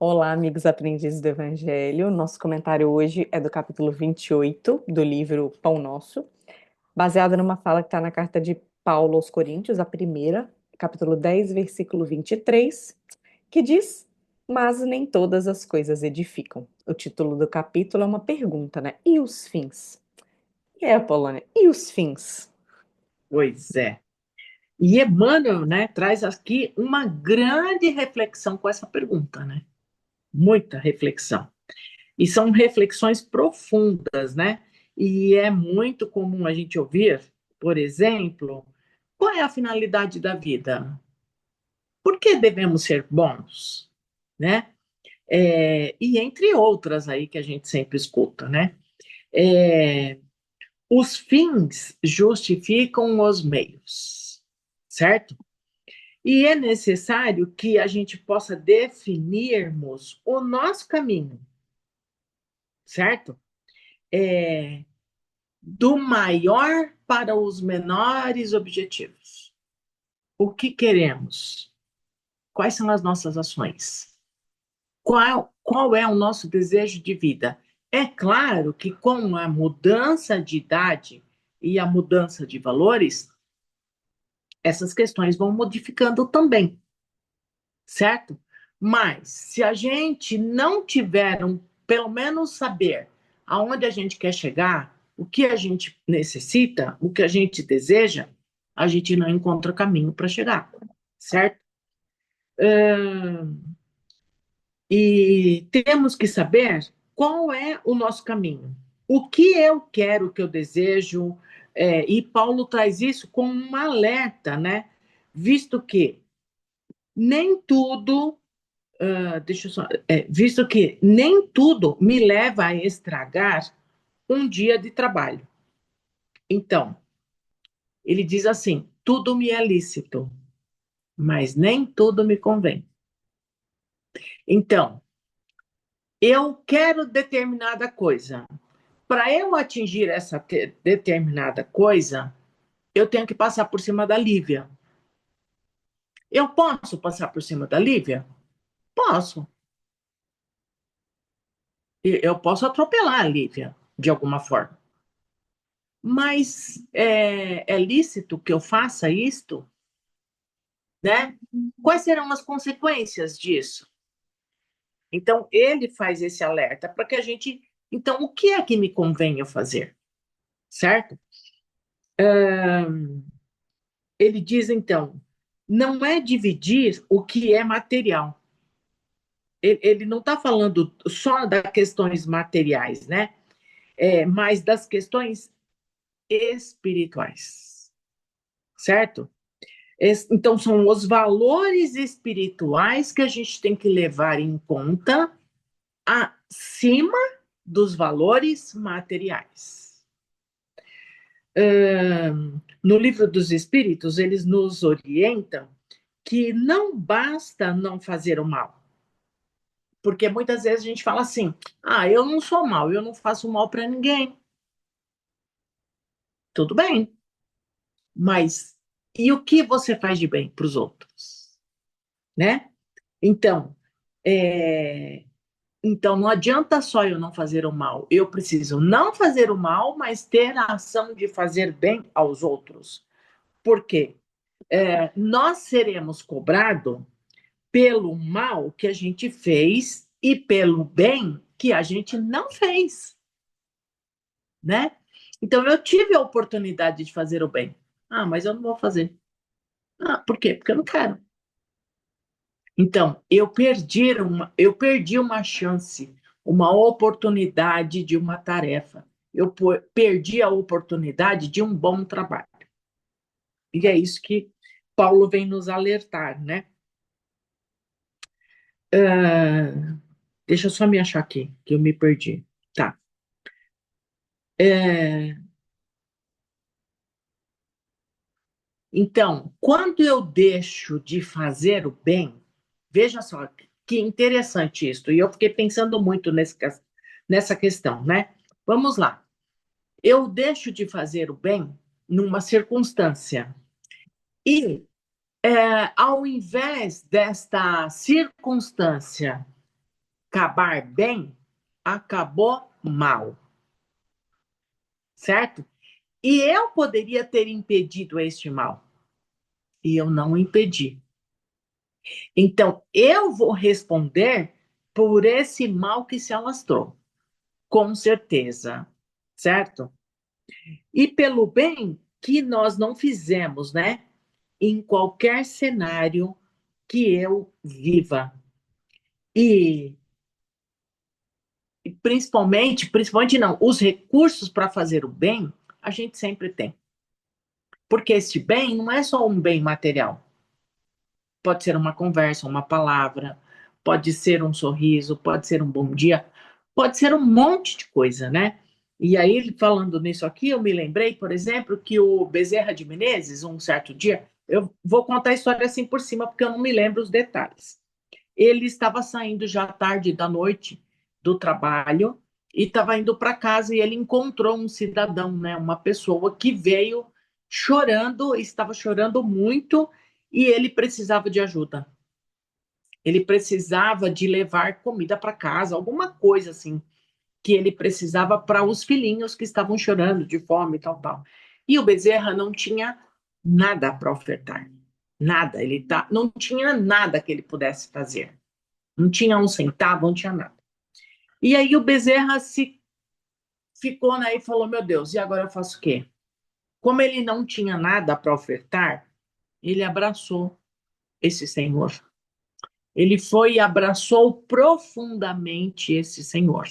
Olá, amigos aprendizes do Evangelho. Nosso comentário hoje é do capítulo 28 do livro Pão Nosso, baseado numa fala que está na carta de Paulo aos Coríntios, a primeira, capítulo 10, versículo 23, que diz: Mas nem todas as coisas edificam. O título do capítulo é uma pergunta, né? E os fins? E aí, Apolônia, e os fins? Pois é. E Emmanuel, né, traz aqui uma grande reflexão com essa pergunta, né? Muita reflexão. E são reflexões profundas, né? E é muito comum a gente ouvir, por exemplo, qual é a finalidade da vida? Por que devemos ser bons? Né? E entre outras aí que a gente sempre escuta, né? É, os fins justificam os meios, certo? E é necessário que a gente possa definirmos o nosso caminho, certo? É, do maior para os menores objetivos. O que queremos? Quais são as nossas ações? Qual é o nosso desejo de vida? É claro que com a mudança de idade e a mudança de valores, essas questões vão modificando também, certo? Mas se a gente não tiver pelo menos saber aonde a gente quer chegar, o que a gente necessita, o que a gente deseja, a gente não encontra caminho para chegar, certo? E temos que saber qual é o nosso caminho, o que eu quero, o que eu desejo, e Paulo traz isso como um alerta, né? Visto que nem tudo deixa eu só, visto que nem tudo me leva a estragar um dia de trabalho. Então, ele diz assim: tudo me é lícito, mas nem tudo me convém. Então, eu quero determinada coisa. Para eu atingir essa determinada coisa, eu tenho que passar por cima da Lívia. Eu posso passar por cima da Lívia? Posso. Eu posso atropelar a Lívia, de alguma forma. Mas é lícito que eu faça isto, né? Quais serão as consequências disso? Então, ele faz esse alerta para que a gente. Então, o que é que me convém eu fazer? Certo? Ele diz, então, não é dividir o que é material. Ele não está falando só das questões materiais, né? Mas das questões espirituais, certo? Então, são os valores espirituais que a gente tem que levar em conta acima dos valores materiais. No Livro dos Espíritos, eles nos orientam que não basta não fazer o mal. Porque muitas vezes a gente fala assim: ah, eu não sou mal, eu não faço mal para ninguém. Tudo bem, mas e o que você faz de bem para os outros? Né? Então, é, Então, não adianta só eu não fazer o mal. Eu preciso não fazer o mal, mas ter a ação de fazer bem aos outros. Por quê? Nós seremos cobrados pelo mal que a gente fez e pelo bem que a gente não fez, né? Então, eu tive a oportunidade de fazer o bem. Ah, mas eu não vou fazer. Ah, por quê? Porque eu não quero. Então, eu perdi uma chance, uma oportunidade de uma tarefa. Perdi a oportunidade de um bom trabalho. E é isso que Paulo vem nos alertar, né? Ah, deixa eu só me achar aqui, que eu me perdi. Tá. É, então, quando eu deixo de fazer o bem, veja só que interessante isso. E eu fiquei pensando muito nessa questão, né? Vamos lá. Eu deixo de fazer o bem numa circunstância. E, ao invés desta circunstância acabar bem, acabou mal, certo? E eu poderia ter impedido este mal, e eu não impedi. Então, eu vou responder por esse mal que se alastrou, com certeza, certo? E pelo bem que nós não fizemos, né? Em qualquer cenário que eu viva. E principalmente não, os recursos para fazer o bem, a gente sempre tem. Porque este bem não é só um bem material. Pode ser uma conversa, uma palavra, pode ser um sorriso, pode ser um bom dia, pode ser um monte de coisa, né? E aí, falando nisso aqui, eu me lembrei, por exemplo, que o Bezerra de Menezes, um certo dia, eu vou contar a história assim por cima, porque eu não me lembro os detalhes. Ele estava saindo já tarde da noite do trabalho e estava indo para casa e ele encontrou um cidadão, né, uma pessoa que veio chorando, estava chorando muito e ele precisava de ajuda. Ele precisava de levar comida para casa, alguma coisa assim que ele precisava para os filhinhos que estavam chorando de fome e tal, tal. E o Bezerra não tinha nada para ofertar. Nada, não tinha nada que ele pudesse fazer. Não tinha um centavo, não tinha nada. E aí o Bezerra se ficou, né, e falou: Meu Deus, e agora eu faço o quê? Como ele não tinha nada para ofertar, ele abraçou esse senhor. Ele foi e abraçou profundamente esse senhor.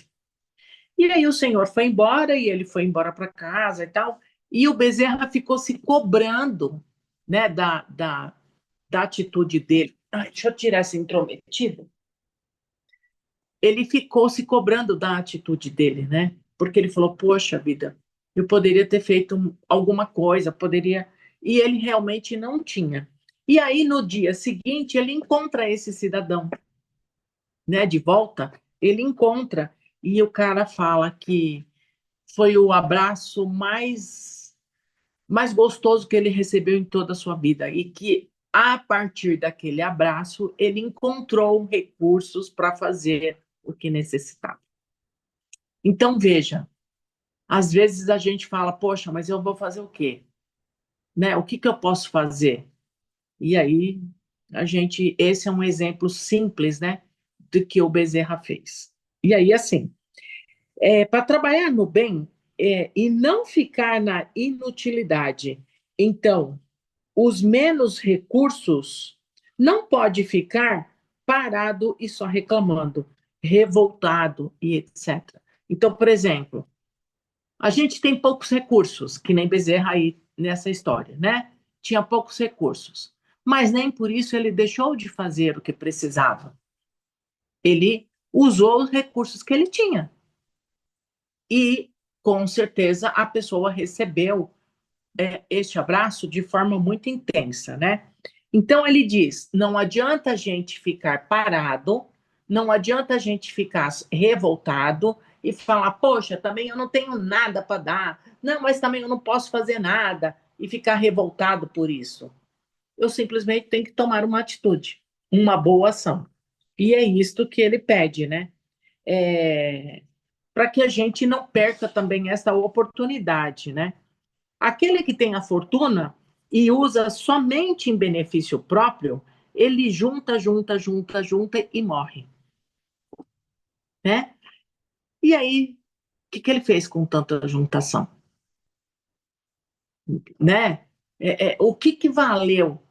E aí o senhor foi embora e ele foi embora para casa e tal. E o Bezerra ficou se cobrando, né, da atitude dele. Ai, deixa eu tirar esse intrometido. Ele ficou se cobrando da atitude dele, né? Porque ele falou: Poxa vida, eu poderia ter feito alguma coisa, poderia. E ele realmente não tinha. E aí, no dia seguinte, ele encontra esse cidadão, né? De volta, ele encontra. E o cara fala que foi o abraço mais gostoso que ele recebeu em toda a sua vida. E que, a partir daquele abraço, ele encontrou recursos para fazer o que necessitava. Então, veja, às vezes a gente fala, poxa, mas eu vou fazer o quê? Né? O que, que eu posso fazer? E aí, esse é um exemplo simples, né, do que o Bezerra fez. E aí, assim, para trabalhar no bem e não ficar na inutilidade, então, os menos recursos não pode ficar parado e só reclamando, revoltado e etc. Então, por exemplo, a gente tem poucos recursos, que nem Bezerra aí nessa história, né? Tinha poucos recursos. Mas nem por isso ele deixou de fazer o que precisava. Ele usou os recursos que ele tinha. E, com certeza, a pessoa recebeu este abraço de forma muito intensa, né? Então, ele diz: não adianta a gente ficar parado, não adianta a gente ficar revoltado e falar, poxa, também eu não tenho nada para dar, não, mas também eu não posso fazer nada e ficar revoltado por isso. Eu simplesmente tenho que tomar uma atitude, uma boa ação. E é isto que ele pede, né? Para que a gente não perca também essa oportunidade, né? Aquele que tem a fortuna e usa somente em benefício próprio, ele junta, junta, junta, junta e morre, né? E aí, o que ele fez com tanta juntação, né? O que valeu?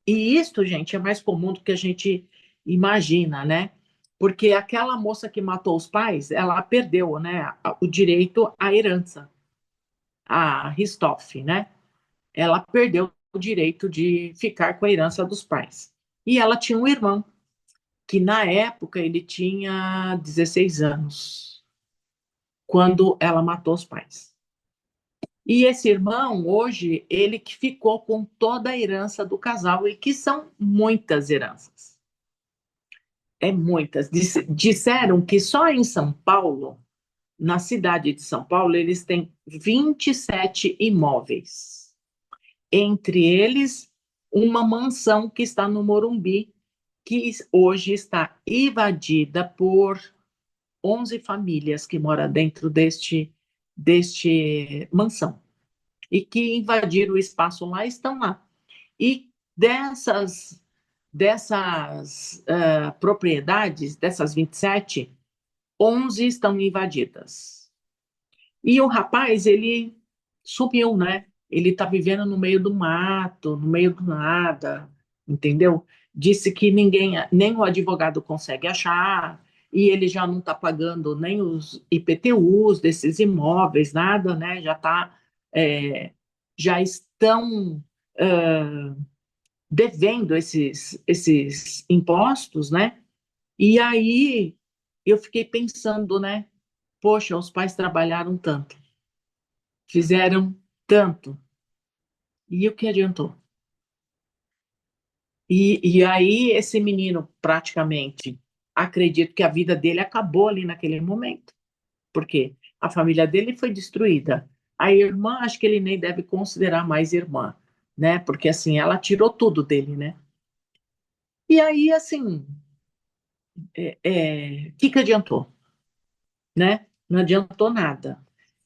E isto, gente, é mais comum do que a gente imagina, né? Porque aquela moça que matou os pais, ela perdeu, né, o direito à herança, a Ristoff, né? Ela perdeu o direito de ficar com a herança dos pais. E ela tinha um irmão, que na época ele tinha 16 anos, quando ela matou os pais. E esse irmão, hoje, ele que ficou com toda a herança do casal, e que são muitas heranças. É muitas. Disseram que só em São Paulo, na cidade de São Paulo, eles têm 27 imóveis. Entre eles, uma mansão que está no Morumbi, que hoje está invadida por 11 famílias que moram dentro deste mansão e que invadiram o espaço lá e estão lá. E dessas propriedades, dessas 27, 11 estão invadidas. E o rapaz, ele sumiu, né? Ele está vivendo no meio do mato, no meio do nada, entendeu? Disse que ninguém, nem o advogado consegue achar, e ele já não está pagando nem os IPTUs desses imóveis, nada, né? É, já estão devendo esses impostos, né? E aí eu fiquei pensando, né? Poxa, os pais trabalharam tanto, fizeram tanto, e o que adiantou? E aí esse menino praticamente, acredito que a vida dele acabou ali naquele momento, porque a família dele foi destruída. A irmã, acho que ele nem deve considerar mais irmã, né? Porque assim, ela tirou tudo dele, né? E aí, assim, que adiantou, né? Não adiantou nada.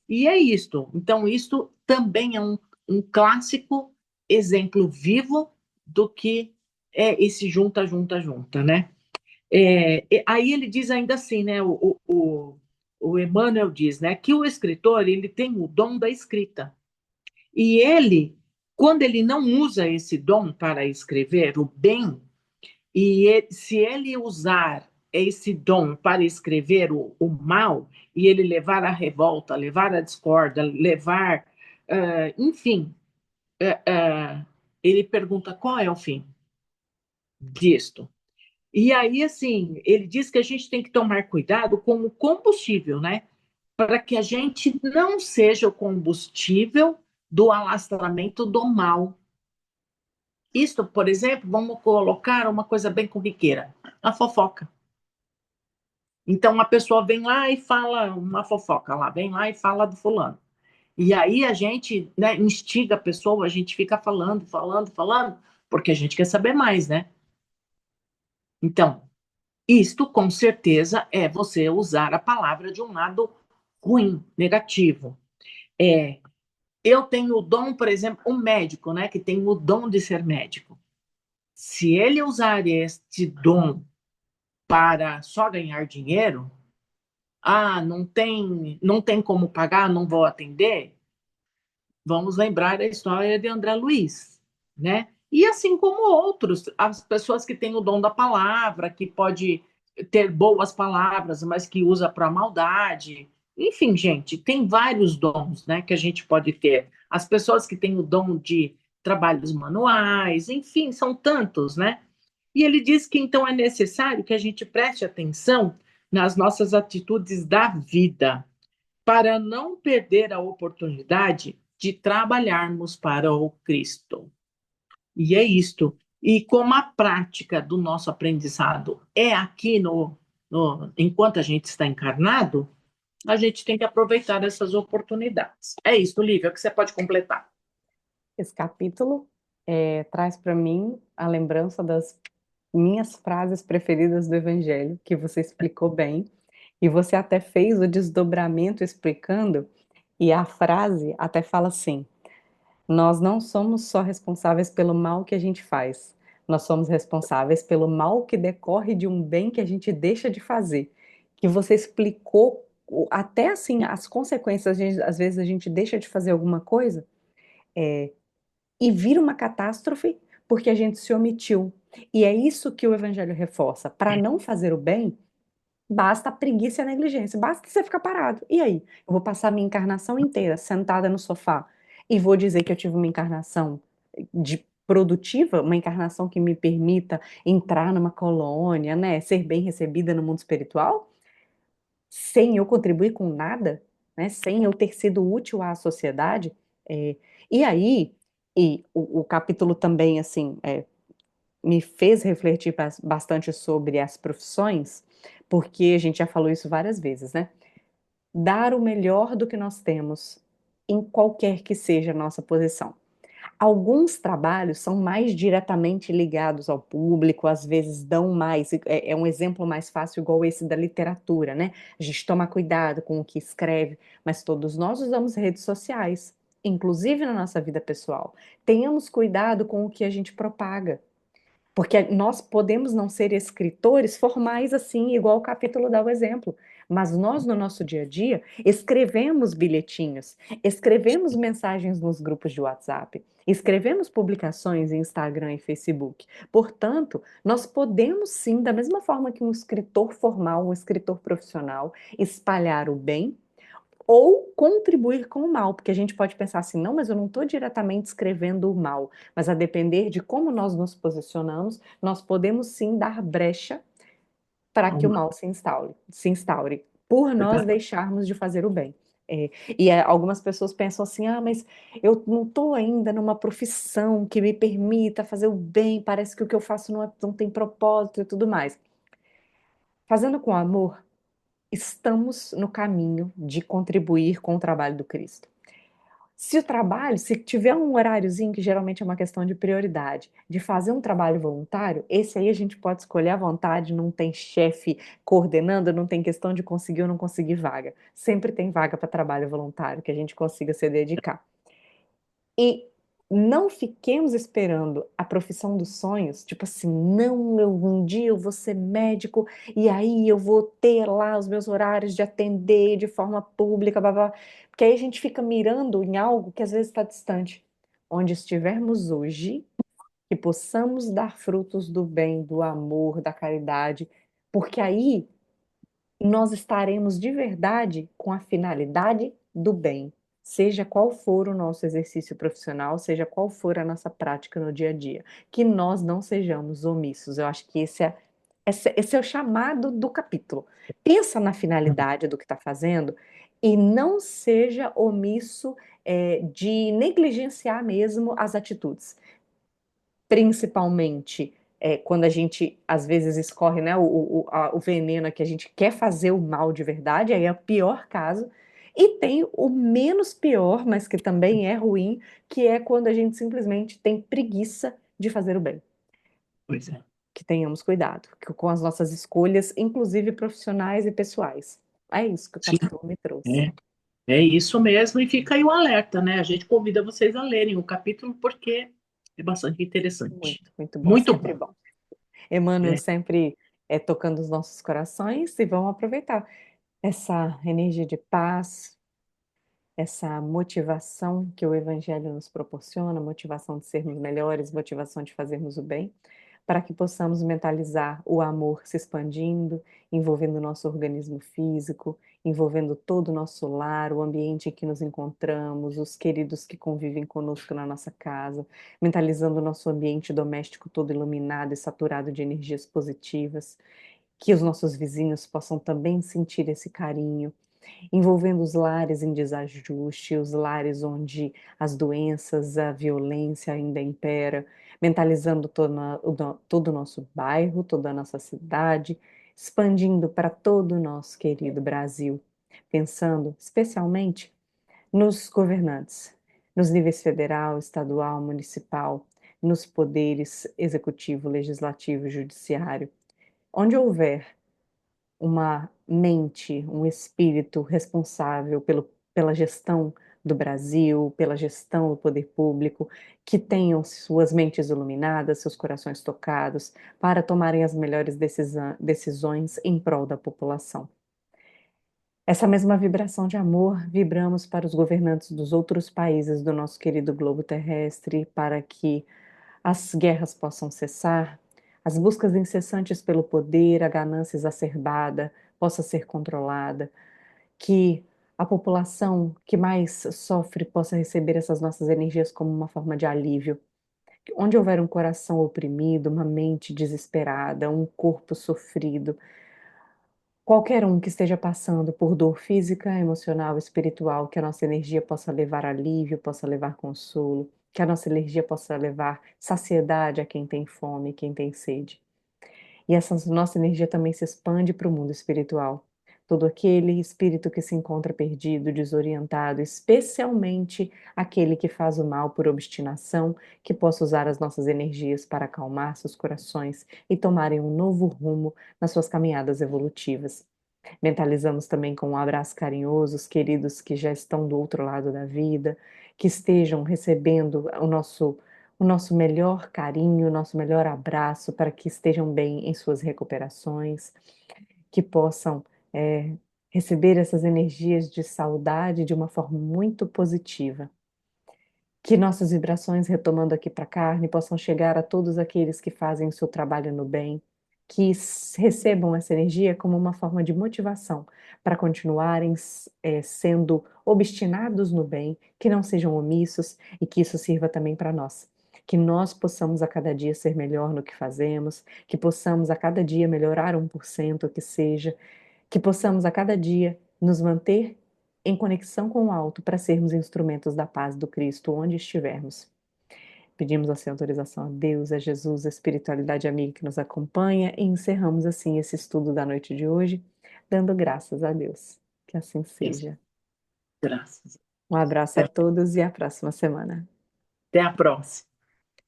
E é isto. Então, isto também é um clássico exemplo vivo do que é esse junta, junta, junta, né? Aí ele diz ainda assim, né? O Emmanuel diz, né, que o escritor ele tem o dom da escrita e ele, quando ele não usa esse dom para escrever o bem se ele usar esse dom para escrever o mal e ele levar a revolta, levar a discórdia, levar, enfim, ele pergunta qual é o fim disto. E aí, assim, ele diz que a gente tem que tomar cuidado com o combustível, né? Para que a gente não seja o combustível do alastramento do mal. Isto, por exemplo, vamos colocar uma coisa bem corriqueira: a fofoca. Então, a pessoa vem lá e fala uma fofoca lá, vem lá e fala do fulano. E aí a gente, né, instiga a pessoa, a gente fica falando, falando, falando, porque a gente quer saber mais, né? Então, isto com certeza é você usar a palavra de um lado ruim, negativo. É, eu tenho o dom, por exemplo, um médico, né, que tem o dom de ser médico. Se ele usar este dom para só ganhar dinheiro, não tem como pagar, não vou atender, vamos lembrar a história de André Luiz, né? E assim como outros, as pessoas que têm o dom da palavra, que pode ter boas palavras, mas que usa para maldade. Enfim, gente, tem vários dons, né, que a gente pode ter. As pessoas que têm o dom de trabalhos manuais, enfim, são tantos, né? E ele diz que então é necessário que a gente preste atenção nas nossas atitudes da vida, para não perder a oportunidade de trabalharmos para o Cristo. E é isto. E como a prática do nosso aprendizado é aqui enquanto a gente está encarnado, a gente tem que aproveitar essas oportunidades. É isso, Lívia, que você pode completar. Esse capítulo traz para mim a lembrança das minhas frases preferidas do Evangelho, que você explicou bem, e você até fez o desdobramento explicando, e a frase até fala assim: nós não somos só responsáveis pelo mal que a gente faz, nós somos responsáveis pelo mal que decorre de um bem que a gente deixa de fazer. Que você explicou até assim as consequências, às vezes a gente deixa de fazer alguma coisa e vira uma catástrofe porque a gente se omitiu. E é isso que o Evangelho reforça. Para não fazer o bem, basta a preguiça e a negligência, basta você ficar parado. E aí? Eu vou passar minha encarnação inteira sentada no sofá e vou dizer que eu tive uma encarnação de produtiva, uma encarnação que me permita entrar numa colônia, né, ser bem recebida no mundo espiritual, sem eu contribuir com nada, né, sem eu ter sido útil à sociedade. É, e aí, o capítulo também, assim, me fez refletir bastante sobre as profissões, porque a gente já falou isso várias vezes, né? Dar o melhor do que nós temos, em qualquer que seja a nossa posição. Alguns trabalhos são mais diretamente ligados ao público, às vezes dão mais, é um exemplo mais fácil, igual esse da literatura, né? A gente toma cuidado com o que escreve, mas todos nós usamos redes sociais, inclusive na nossa vida pessoal. Tenhamos cuidado com o que a gente propaga. Porque nós podemos não ser escritores formais assim, igual o capítulo dá o exemplo, mas nós no nosso dia a dia escrevemos bilhetinhos, escrevemos mensagens nos grupos de WhatsApp, escrevemos publicações em Instagram e Facebook. Portanto, nós podemos sim, da mesma forma que um escritor formal, um escritor profissional, espalhar o bem ou contribuir com o mal, porque a gente pode pensar assim, não, mas eu não estou diretamente escrevendo o mal, mas a depender de como nós nos posicionamos, nós podemos sim dar brecha para que o Uma, mal se instaure, por nós deixarmos de fazer o bem. E algumas pessoas pensam assim, ah, mas eu não estou ainda numa profissão que me permita fazer o bem, parece que o que eu faço não tem propósito e tudo mais. Fazendo com amor, estamos no caminho de contribuir com o trabalho do Cristo. Se o trabalho, se tiver um horáriozinho, que geralmente é uma questão de prioridade, de fazer um trabalho voluntário, esse aí a gente pode escolher à vontade, não tem chefe coordenando, não tem questão de conseguir ou não conseguir vaga. Sempre tem vaga para trabalho voluntário que a gente consiga se dedicar. E não fiquemos esperando a profissão dos sonhos, tipo assim, não, um dia eu vou ser médico e aí eu vou ter lá os meus horários de atender de forma pública, blá, blá. Porque aí a gente fica mirando em algo que às vezes está distante. Onde estivermos hoje, que possamos dar frutos do bem, do amor, da caridade, porque aí nós estaremos de verdade com a finalidade do bem, seja qual for o nosso exercício profissional, seja qual for a nossa prática no dia a dia, que nós não sejamos omissos. Eu acho que esse é o chamado do capítulo. Pensa na finalidade do que está fazendo e não seja omisso, de negligenciar mesmo as atitudes, principalmente quando a gente às vezes escorre, né, o veneno é que a gente quer fazer o mal de verdade, aí é o pior caso. E tem o menos pior, mas que também é ruim, que é quando a gente simplesmente tem preguiça de fazer o bem. pois é. Que tenhamos cuidado com as nossas escolhas, inclusive profissionais e pessoais. É isso que o Sim, capítulo me trouxe. é, é isso mesmo, e fica aí o alerta, né? A gente convida vocês a lerem o capítulo porque é bastante interessante. Muito bom, Muito sempre bom. bom. Emmanuel É, sempre tocando os nossos corações e vamos aproveitar essa energia de paz, essa motivação que o Evangelho nos proporciona, motivação de sermos melhores, motivação de fazermos o bem, para que possamos mentalizar o amor se expandindo, envolvendo o nosso organismo físico, envolvendo todo o nosso lar, o ambiente em que nos encontramos, os queridos que convivem conosco na nossa casa, mentalizando o nosso ambiente doméstico todo iluminado e saturado de energias positivas, que os nossos vizinhos possam também sentir esse carinho, envolvendo os lares em desajuste, os lares onde as doenças, a violência ainda impera, mentalizando todo o nosso bairro, toda a nossa cidade, expandindo para todo o nosso querido Brasil, pensando especialmente nos governantes, nos níveis federal, estadual, municipal, nos poderes executivo, legislativo, judiciário, onde houver uma mente, um espírito responsável pela gestão do Brasil, pela gestão do poder público, que tenham suas mentes iluminadas, seus corações tocados, para tomarem as melhores decisões em prol da população. Essa mesma vibração de amor vibramos para os governantes dos outros países do nosso querido globo terrestre, para que as guerras possam cessar, as buscas incessantes pelo poder, a ganância exacerbada possa ser controlada, que a população que mais sofre possa receber essas nossas energias como uma forma de alívio. Onde houver um coração oprimido, uma mente desesperada, um corpo sofrido, qualquer um que esteja passando por dor física, emocional, espiritual, que a nossa energia possa levar alívio, possa levar consolo, que a nossa energia possa levar saciedade a quem tem fome, quem tem sede. E essa nossa energia também se expande para o mundo espiritual. todo aquele espírito que se encontra perdido, desorientado, especialmente aquele que faz o mal por obstinação, que possa usar as nossas energias para acalmar seus corações e tomarem um novo rumo nas suas caminhadas evolutivas. Mentalizamos também com um abraço carinhoso os queridos que já estão do outro lado da vida, que estejam recebendo o nosso melhor carinho, o nosso melhor abraço, para que estejam bem em suas recuperações, que possam receber essas energias de saudade de uma forma muito positiva. Que nossas vibrações, retomando aqui para a carne, possam chegar a todos aqueles que fazem o seu trabalho no bem, que recebam essa energia como uma forma de motivação para continuarem sendo obstinados no bem, que não sejam omissos e que isso sirva também para nós. Que nós possamos a cada dia ser melhor no que fazemos, que possamos a cada dia melhorar 1% que seja, que possamos a cada dia nos manter em conexão com o alto para sermos instrumentos da paz do Cristo onde estivermos. Pedimos assim autorização a Deus, a Jesus, a espiritualidade amiga que nos acompanha e encerramos assim esse estudo da noite de hoje, dando graças a Deus. Que assim Isso, seja. graças. Um abraço a todos e à próxima semana. Até a próxima.